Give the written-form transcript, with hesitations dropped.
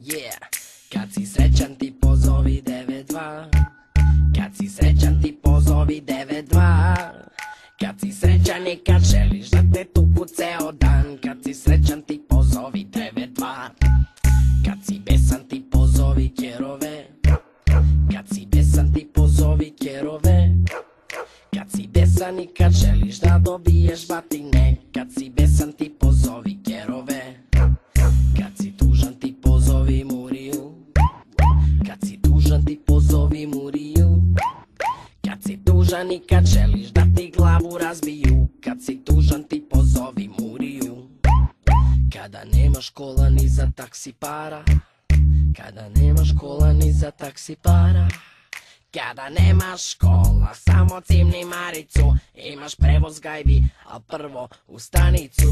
Yeah. Kad si srećan ti pozovi 92. Kad si srećan ti pozovi 92. Kad si srećan i kad želiš da te tuku ceo dan. Kad si srećan ti pozovi 92. Kad si besan ti pozovi kerove. Kad si besan ti pozovi kerove. Kad si besan i kad želiš da dobiješ batine. Kad si besan ti pozovi kerove. Kad si tužan ti pozovi Muriju. Kad si tužan ti pozovi Muriju. Kad si tužan i kad želiš da ti glavu razbiju. Kad si tužan ti pozovi Muriju. Kada nemaš kola ni za taksi para. Kada nemaš kola ni za taksi para. Kada nemaš kola, samo cimni Maricu. Imaš prevoz gajbi, a prvo u stanicu.